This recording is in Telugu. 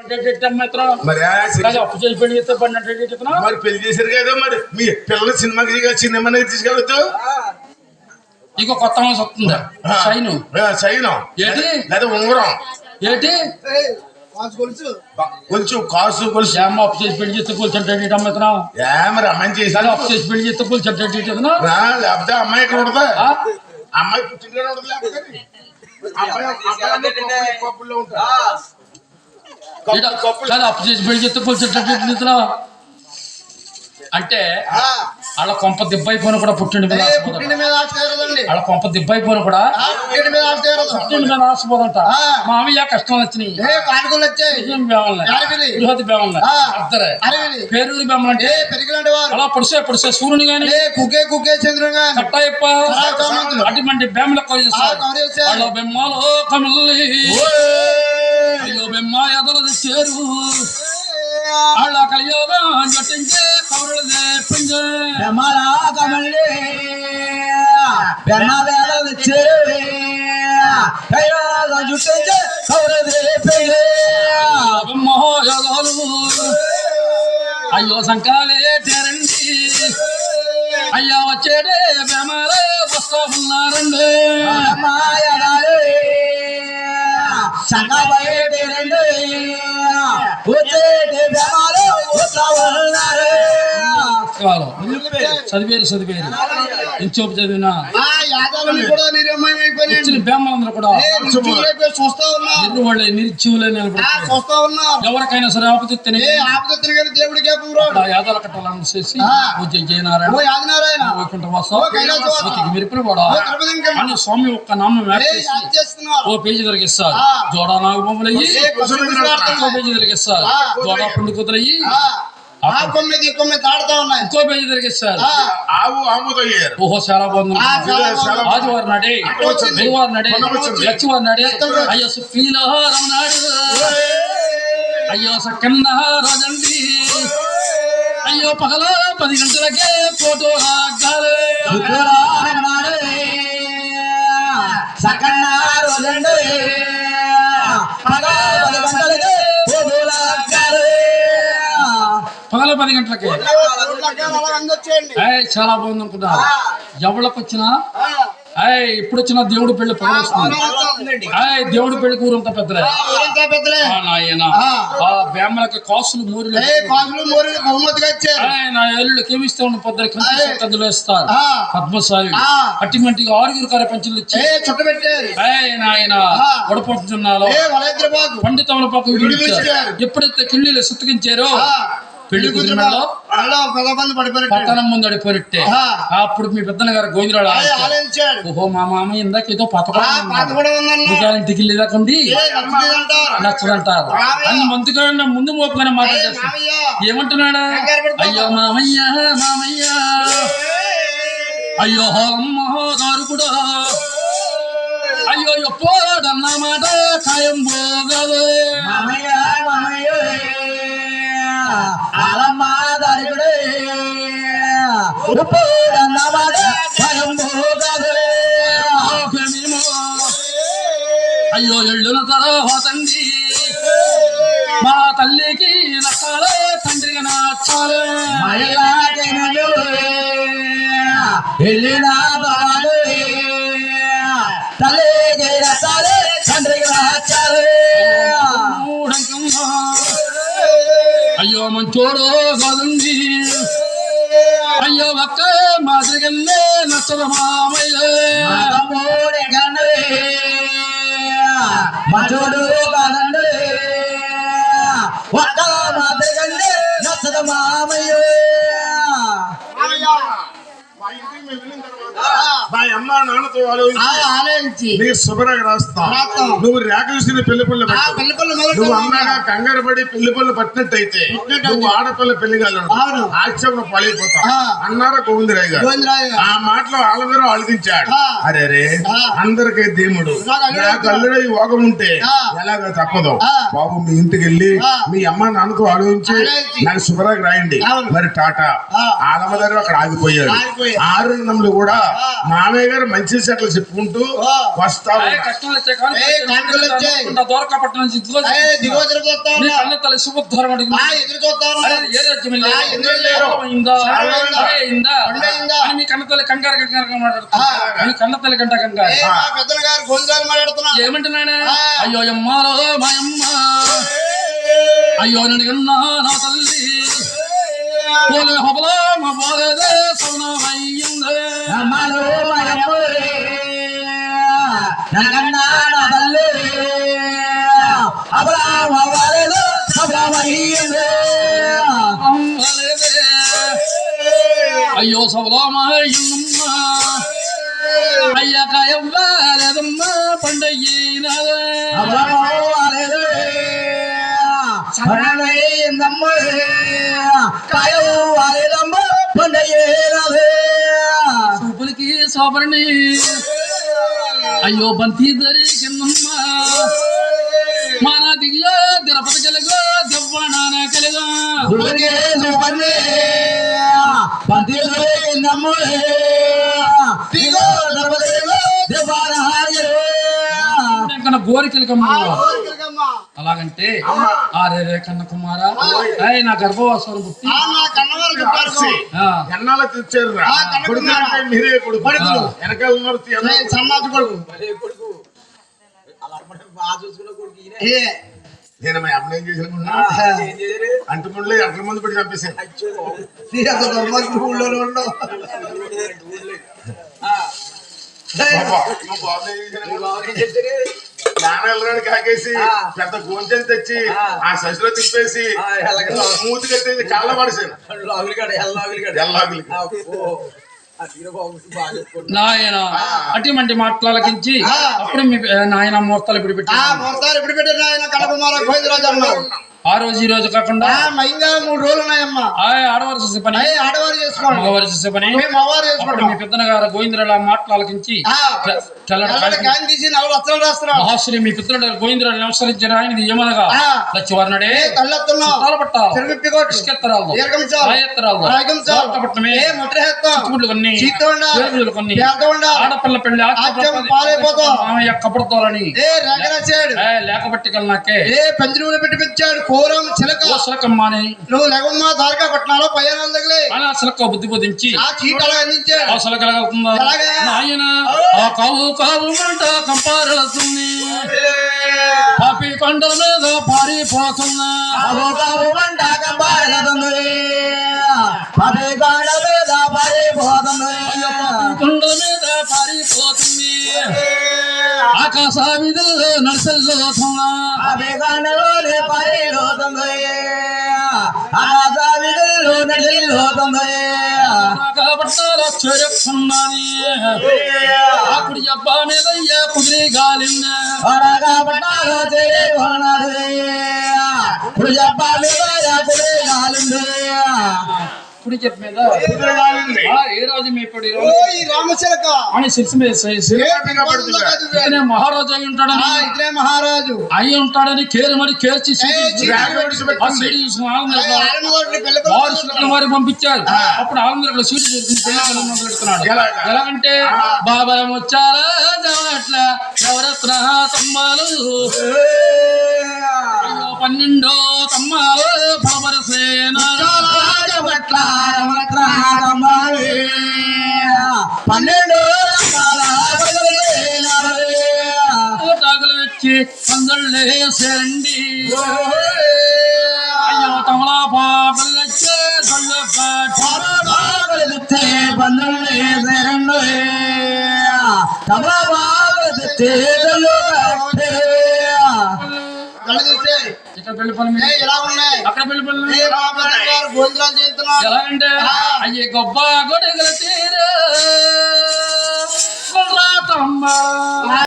మరి పెళ్లి చేశారు కదా, మరి మీ పిల్లలు సినిమాకి సినిమా తీసుకెళ్ళొద్దు. ఇంకో కొత్త హౌస్ వస్తుందా? సైను ఏంటి లేదా ఉంగరం ఏంటి కొంచెం కాసు కొలుసు అప్పు చేసి పెళ్లి చేస్తే కూర్చుంటాడు. మరి అమ్మాయిని చేశాను అప్పు చేసి పెళ్లి చేస్తే కూర్చుంటాడు. లేకపోతే అమ్మాయి ఇక్కడ ఉండదా? అమ్మాయి పుట్టింట్లో ఉండదు. లేకపోతే అప్పు చేసి పెళ్లి చేస్తే కూర్చుంటాడు అంటే వాళ్ళ కొంప దిబ్బైపోయిన కూడా పుట్టిండి మీద వాళ్ళ కొంప దిబ్బైపోయిన కూడా పుట్టిండి మీద ఆశపోదంట. మామయ్య కష్టం వచ్చినాయి, పేరు బెమ్మలు అంటే అలా పొడిసే సూర్యుని గాని కట్టాయప్ప అటువంటి బెమ్మల వాళ్ళ బెమ్మలో కమిల్లి అయ్యో బెమ్మ ఎదలు తెచ్చారు వాళ్ళ కలియోగా జటించే కౌరులు తెప్పించే బెమ్మలా కమల్లి బెమ్మ వేళ తెచ్చారు జుట్టించే కౌరులు తెప్పించే బెమ్మ ఎదలు అయ్యో సంకాలే తెరండి అయ్యా వచ్చేడే బెమ్మలే వస్తా ఉన్నారండి సంగబయటేరండి వచ్చేటి బెమ్మలు వస్తా ఉన్నారు. చదివేరు ఇంచోపు చదివినా వచ్చిన బేమ్మలందరూ కూడా నిరుచీవులే నిలబడి ఎవరికైనా సరే ఆపదెత్తనే యాదాల కట్టాలని చేసి పూజ జయనారాయణ వైకుంఠ వాసం మెరుపులు కూడా అని స్వామి ఒక్క నామం ఓ పేజీ దొరికిస్తారు. జోడా నాగబొమ్మలయ్యి పేజీ దొరికిస్తారు. జోడా పుండు కుదరయ్యి ఇంకో పేజీ దొరికిస్తారు. ఓహో చాలా బాగుంది. ఆదివారం నాడే గురువారం నాడే లచ్చివారం నాడే అయ్యో ఫీలహారం నాడు అయ్యో సక్కన్న రోజండి అయ్యో పగల 10 గంటలకే ఫోటో సకన్న రోజండి పగల 10 గంటలకే చాలా బాగుంది అనుకుంటా. ఎవరికి వచ్చినా ఇప్పుడు వచ్చిన దేవుడి పెళ్లి పగల వస్తుంది. దేవుడి పెళ్లి కూరంతా పెద్దలే నాయన బేమలకి కాసులు మూరులు నా ఏళ్ళకి ఏమిస్తా ఉన్న పొద్దున కందులు వేస్తారు. పద్మశాలి అట్టిమంటిగా 6 కార పంచులు ఇచ్చి చుట్టబెట్టారు. నాయన గొడపడుతున్నాలో పండితముల పక్క ఎప్పుడైతే కిళ్ళీలు సుత్తకించారో పెళ్లి కుదిరిలో పట్టణం ముందు అడిపోయినట్టే. అప్పుడు మీ పెద్దన్న గారు గోవిందరాడు ఓహో మా మామ ఇందాక ఏదో ఇంటికి వెళ్ళేదాకుండి నచ్చదంటారు అని మందుగా ముందు మోపుగానే మాట్లాడేస్తారు. ఏమంటున్నాడా? అయ్యో మామయ్య అయ్యో అమ్మ గారు కూడా అయ్యో ఎప్పుడన్న మాట ఖాయం పోగలే అలమ్మ దరికుడే అయ్యో ఎళ్ళున తర్వాతండి మా తల్లికి నచ్చాలే తండ్రికి నచ్చాలే వెళ్ళిన తల్లికి నచ్చాలే తండ్రికి నచ్చాలే అయ్యో మంచోడు కాదుండి అయ్యో ఒక్క మాదిరిగల్లే నచ్చదు మామయ్య మంచోడు కాదండి ఒక్క మాదిరిగల్లే నచ్చదు మామయ్య. మా అమ్మ నాన్నతో ఆలోచించి శుభ్రంగా రాస్తా. నువ్వు రేఖ చూసిన పెళ్లి పళ్ళు నువ్వు అమ్మగా కంగారు పడి పెళ్లి పళ్ళు పట్టినట్టయితే నువ్వు ఆడపిల్ల పెళ్లిగాలను ఆక్షేపణ పడిపోతావు అన్నారా గోవిందరాయ్ గారు. ఆ మాటలో ఆలమీర ఆలోచించాడు. అరే అందరికీ దేవుడు నాకు అల్లుడై యోగం ఉంటే ఎలాగో తప్పదు బాబు. మీ ఇంటికి వెళ్ళి మీ అమ్మ నాన్నతో ఆలోచించి నాకు శుభ్రంగా రాయండి. మరి టాటా ఆలమ దగ్గర అక్కడ ఆగిపోయాడు. 6 నెలలు కూడా మామయ్య గారు దగ్గర మంచి సెట్లు చెప్పుకుంటూ వస్తా ఏ కష్టాలు వచ్చాయి కానీ ఏ కానుకలు వచ్చాయి. దూరకపట్నం నుంచి దిగోదర చూస్తా నీ ఉన్నా. కన్న తల్లి సుఖోద్ధరం అడిగింది ఎదురు చూస్తా ఉన్నా. అరే ఏ రాజ్యం వెళ్ళి? ఎందుకు లేరు? అయిందా? అయిందా? అయిందా? అయిందా? అని మీ కన్న తల్లి కంగారు కంగారుగా మాట్లాడుతుంది. మీ కన్న తల్లి కంట కంగారు ఏ మా పెద్దల గారు గొంతులు మాట్లాడుతున్నా. ఏమంటున్నానే? అయ్యో అమ్మాలో మాయమ్మ, అయ్యో నన్ను కన్నా నా తల్లి పోలే హబలో మా పోలేదే సవనమయ్యిందే. అమ్మలో మాయమ్మరే నగన్నా నా తల్లి అబ్రాహ్మ వారేదో అబ్రాహ్మయ్యిందే. అమ్మలేదే. అయ్యో సవలమయ్యమ్మ, అయ్యాక ఎవ్వలేదమ్మ పండయ్యినదే. అబ్రాహ్మ వారేదో సరణయ్యిందమ్మ కాయో వారేదమ్మ పండయ్యేనదే. చూపులకి సోబరిని అయ్యో బంతి దరికిందమ్మ, మన దిగో తిరుపతి కలుగో దెవ్వనాన కలుగో. గుడికే సుపర్ణే పంతిలో నమ్ముడే దిగో దర్బదేవో దేవాన హాయరే. కన్నా గోరికలకమ్మ. అలాగంటే ఆరే కన్న కుమార నా గర్భవాసం పుట్టి ఎన్నాళ్ళ తెచ్చారు మీరే కొడుకు వెనకాల ఉన్నారు సన్నాసి కొడుకు నేను మా అమ్మ ఏం చేసిన అంటుముండ్లే అక్కడ ముందు పెట్టి చంపేశాను. ఊళ్ళో ఉండవు. నాన్నెళ్ళడానికి కాకేసి పెద్ద గోంచెని తెచ్చి ఆ ససిలో తిప్పేసి మూతి కట్టేసి కాళ్ళ పడేసాను. ఎల్లాగులకి నాయన అటువంటి మాటలకించి అప్పుడు మీ నాయన మోస్తాలు ఇప్పుడు పెట్టి మొత్తాలు ఇప్పుడు పెట్టారు ఆయన కడపమాల గోవిందరాజు అన్నారు. ఆ రోజు ఈ రోజు కాకుండా ఇంకా 3 రోజులు ఉన్నాయమ్మా. ఆడవారు చేసే పని ఆడవారు చేసుకోండి, మగవారు చేసే పని. మగవారు అప్పుడు చేసుకోండి. మీ పెద్దన గారు గోవిందరాల మాటలకించి క్యాన్ తీసి 4 వస్త్రాలు రాస్తున్నారు. మహాశ్రీ మీ పితృడు గోవిందరాలు నమస్కరించిన ఆయనది ఏమనగా లచ్చివారనడే తల్లెత్తున్నాం చుట్టాలు పట్టాలి చెరుగొట్టుకోటి ఇసుకెత్తరాలు దీర్ఘంచాలు రాయెత్తరాలు రాయగంచాలు పట్టణమే ముట్రహెత్తం చిక్కుముళ్ళు కొన్ని చీత ఉండాలి చేరుకులు కొన్ని పేద ఉండాలి ఆడపిల్ల పెళ్లి ఆత్యం పాలైపోతాం. మామయ్య కపడతారని రేగరాచాడు లేకబట్టికలు నాకే పంజరువులు పెట్టి పెంచాడు కోరం చిలక ఓసలకమ్మాని నువ్వు లెగమ్మా దారిగా పట్టినాలో పయ్యానాలు తగిలే అలా సిలక బుద్ధి బోధించి ఆ చీటలు అందించాడు. అవసరం కలగవుతుందా ఎలాగా? నాయన ఆ కావు కావు మంట కంపారెడుతుంది, పాపి కొండల మీద పారిపోతున్నా కొండల మీద పారిపోతుంది, ఆకాశ విధుల్లో నడిసెల్లుతున్నా పట్టాల చెరుకున్నది అప్పుడు అబ్బా మీద కుదిరి గాలింది ఇప్పుడు చెప్ప మీద ఏ రాజు మీ ఇప్పుడు రామచిలక అని శిల్సి మీద ఇతనే మహారాజు అయి ఉంటాడని ఇతనే మహారాజు అయి ఉంటాడని కేరు మరి కేర్చి వారి పంపించారు. అప్పుడు ఆంధ్రలో సీటు చేసుకుని పెళ్లి మొదలు పెడుతున్నాడు. ఎలాగంటే బాబలం వచ్చారా జవట్ల నవరత్న తమ్మాలు 12 తమ్మాలు ఫలవరసేనా 12 తాగులు వచ్చి పందళ్ళేసేయండి. అయ్యో తమలా పాపలు వచ్చే ఇక్కడ పెళ్లి పని ఎలా ఉన్నాయి అక్కడ పెళ్లి పనులు భోజనాలు చేస్తున్నారు. ఎలాగంటే అయ్యే గొప్ప గొడగల తీరు